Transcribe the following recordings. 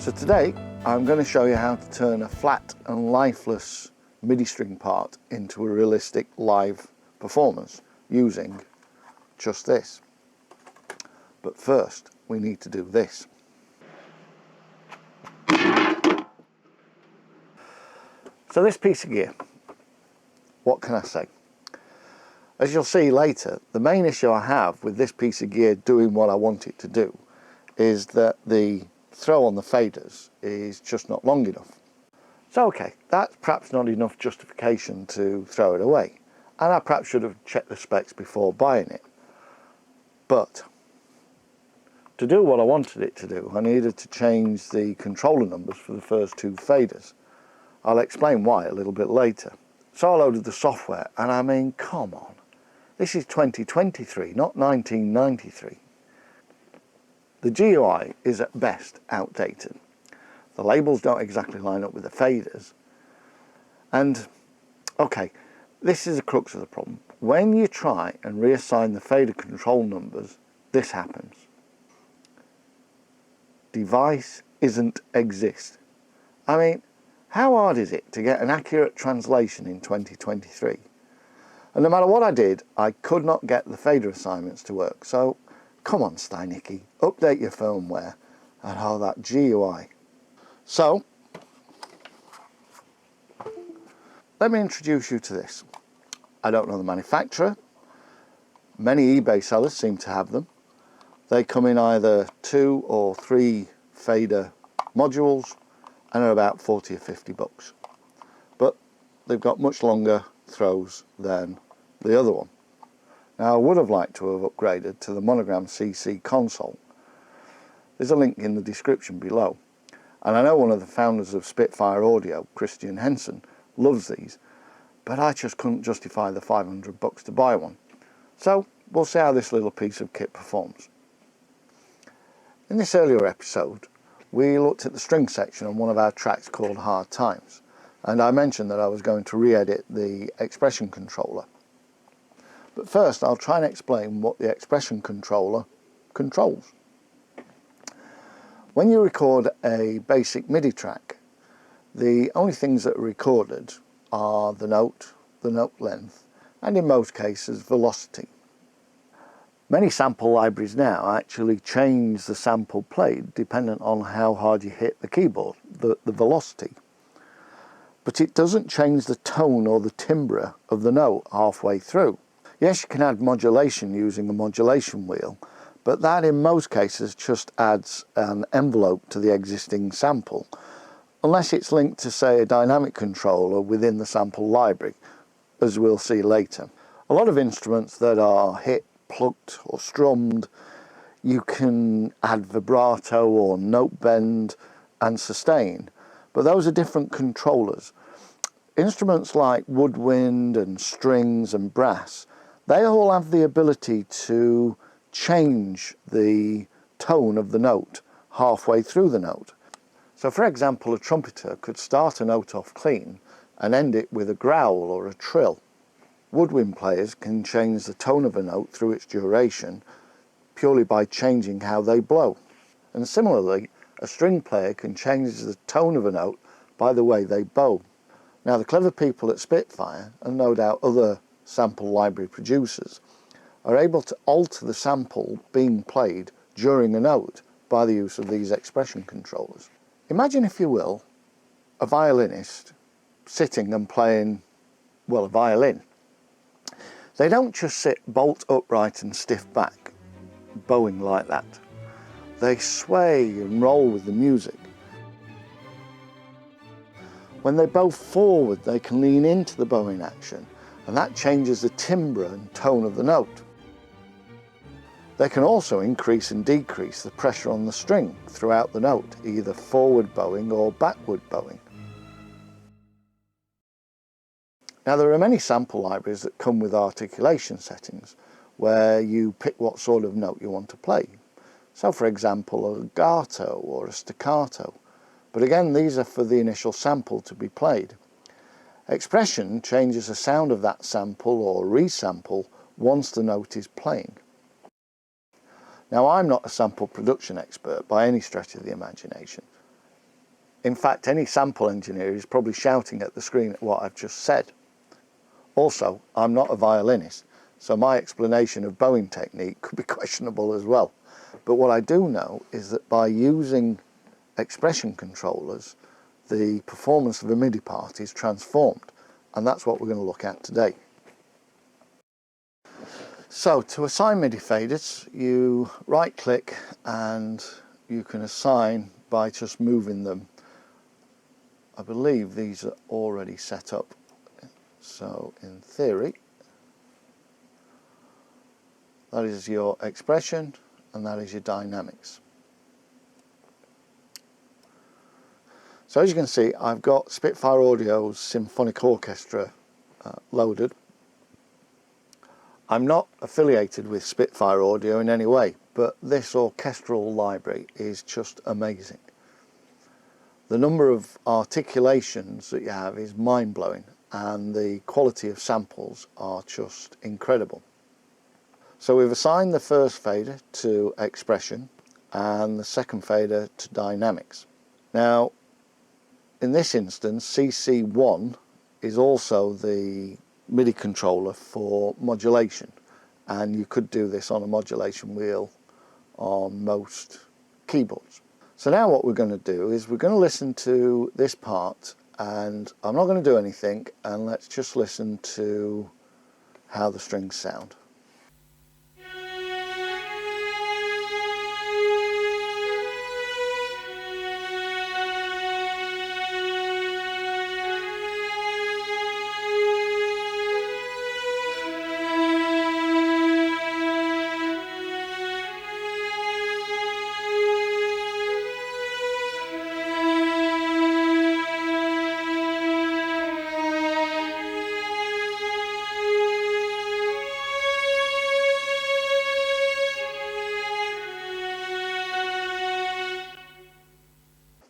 So today I'm going to show you how to turn a flat and lifeless MIDI string part into a realistic live performance using just this. But first we need to do this. So this piece of gear, what can I say? As you'll see later, the main issue I have with this piece of gear doing what I want it to do is that the throw on the faders is just not long enough. So okay, that's perhaps not enough justification to throw it away, and I perhaps should have checked the specs before buying it. But to do what I wanted it to do, I needed to change the controller numbers for the first two faders. I'll explain why a little bit later. So I loaded the software, and I mean, come on. This is 2023, not 1993. The GUI is at best outdated. The labels don't exactly line up with the faders. And, okay, this is the crux of the problem. When you try and reassign the fader control numbers, this happens. Device isn't exist. I mean, how hard is it to get an accurate translation in 2023? And no matter what I did, I could not get the fader assignments to work. So, come on Steinicki, update your firmware and all that GUI. So, let me introduce you to this. I don't know the manufacturer. Many eBay sellers seem to have them. They come in either 2 or 3 fader modules and are about 40 or 50 bucks. But they've got much longer throws than the other one. Now I would have liked to have upgraded to the Monogram CC console. There's a link in the description below. And I know one of the founders of Spitfire Audio, Christian Henson, loves these, but I just couldn't justify the 500 bucks to buy one. So we'll see how this little piece of kit performs. In this earlier episode, we looked at the string section on one of our tracks called Hard Times, and I mentioned that I was going to re-edit the expression controller. But first I'll try and explain what the expression controller controls. When you record a basic MIDI track, the only things that are recorded are the note length, and in most cases velocity. Many sample libraries now actually change the sample played dependent on how hard you hit the keyboard, the velocity. But it doesn't change the tone or the timbre of the note halfway through. Yes, you can add modulation using a modulation wheel, but that in most cases just adds an envelope to the existing sample, unless it's linked to, say, a dynamic controller within the sample library, as we'll see later. A lot of instruments that are hit, plucked or strummed, you can add vibrato or note bend and sustain, but those are different controllers. Instruments like woodwind and strings and brass, they all have the ability to change the tone of the note halfway through the note. So for example, a trumpeter could start a note off clean and end it with a growl or a trill. Woodwind players can change the tone of a note through its duration purely by changing how they blow. And similarly, a string player can change the tone of a note by the way they bow. Now the clever people at Spitfire, and no doubt other sample library producers, are able to alter the sample being played during a note by the use of these expression controllers. Imagine, if you will, a violinist sitting and playing, well, a violin. They don't just sit bolt upright and stiff back, bowing like that. They sway and roll with the music. When they bow forward, they can lean into the bowing action, and that changes the timbre and tone of the note. They can also increase and decrease the pressure on the string throughout the note, either forward bowing or backward bowing. Now there are many sample libraries that come with articulation settings, where you pick what sort of note you want to play. So for example, a legato or a staccato. But again, these are for the initial sample to be played. Expression changes the sound of that sample or resample once the note is playing. Now I'm not a sample production expert by any stretch of the imagination. In fact, any sample engineer is probably shouting at the screen at what I've just said. Also, I'm not a violinist, so my explanation of bowing technique could be questionable as well. But what I do know is that by using expression controllers, the performance of a MIDI part is transformed, and that's what we're going to look at today. So to assign MIDI faders, you right click and you can assign by just moving them. I believe these are already set up, so in theory that is your expression and that is your dynamics. So as you can see, I've got Spitfire Audio's Symphonic Orchestra loaded. I'm not affiliated with Spitfire Audio in any way, but this orchestral library is just amazing. The number of articulations that you have is mind-blowing, and the quality of samples are just incredible. So we've assigned the first fader to expression and the second fader to dynamics. Now, in this instance, CC1 is also the MIDI controller for modulation, and you could do this on a modulation wheel on most keyboards. So now what we're going to do is we're going to listen to this part, and I'm not going to do anything, and let's just listen to how the strings sound.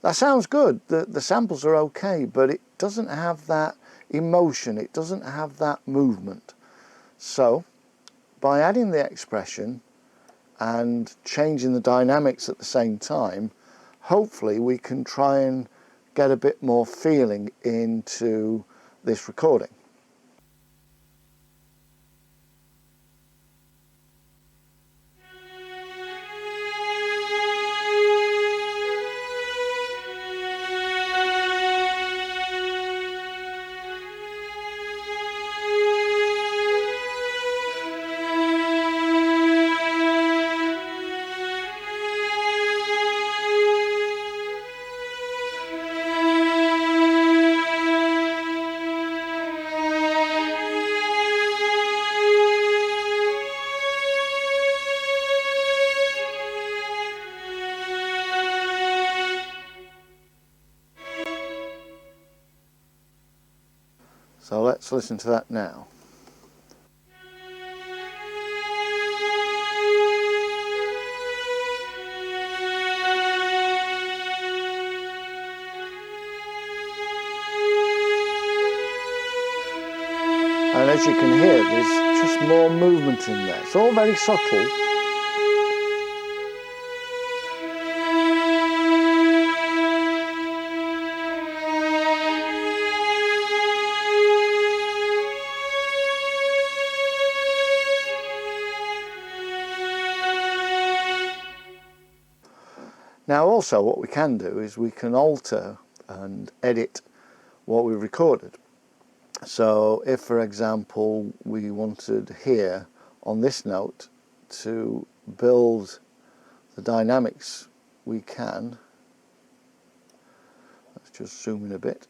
That sounds good, the samples are okay, but it doesn't have that emotion, it doesn't have that movement. So by adding the expression and changing the dynamics at the same time, hopefully we can try and get a bit more feeling into this recording. So let's listen to that now. And as you can hear, there's just more movement in there. It's all very subtle. Now also what we can do is we can alter and edit what we've recorded. So if, for example, we wanted here on this note to build the dynamics, we can. Let's just zoom in a bit.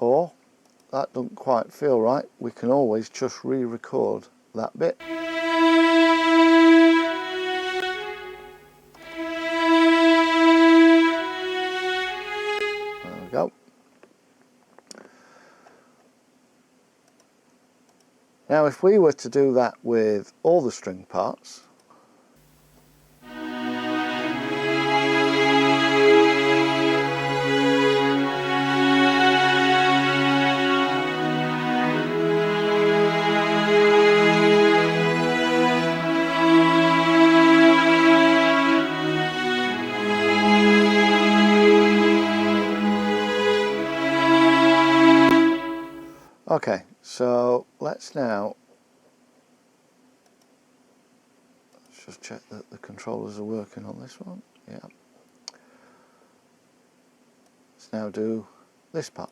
Or that doesn't quite feel right, we can always just re-record that bit. There we go. Now if we were to do that with all the string parts, So let's just check that the controllers are working on this one. Yeah. Let's now do this part.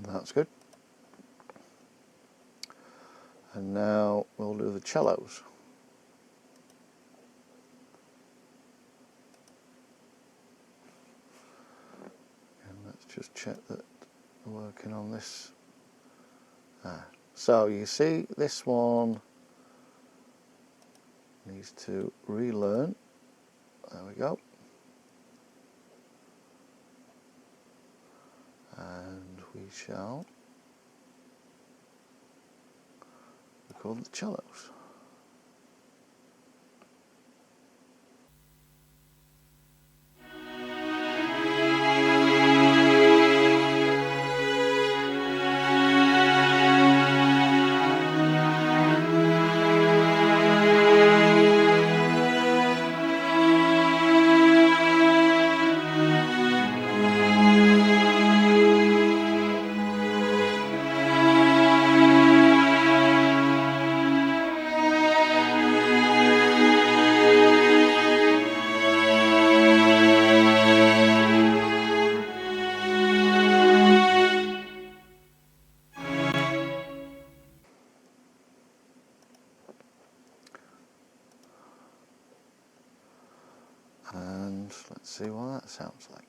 That's good. And now we'll do the cellos. And let's just check that we're working on this. So you see this one needs to relearn. There we go. And we shall record the cellos. And let's see what that sounds like.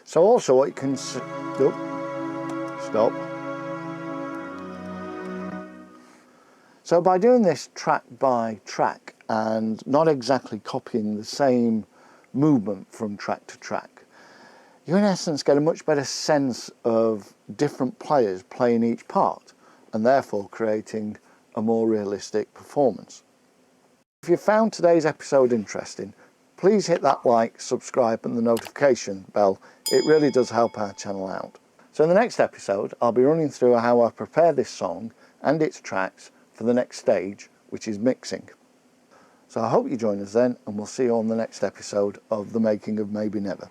So also what you can stop. So by doing this track by track and not exactly copying the same movement from track to track, you in essence get a much better sense of different players playing each part and therefore creating a more realistic performance. If you found today's episode interesting, please hit that like, subscribe and the notification bell. It really does help our channel out. So in the next episode, I'll be running through how I prepare this song and its tracks for the next stage, which is mixing. So I hope you join us then, and we'll see you on the next episode of The Making of Maybe Never.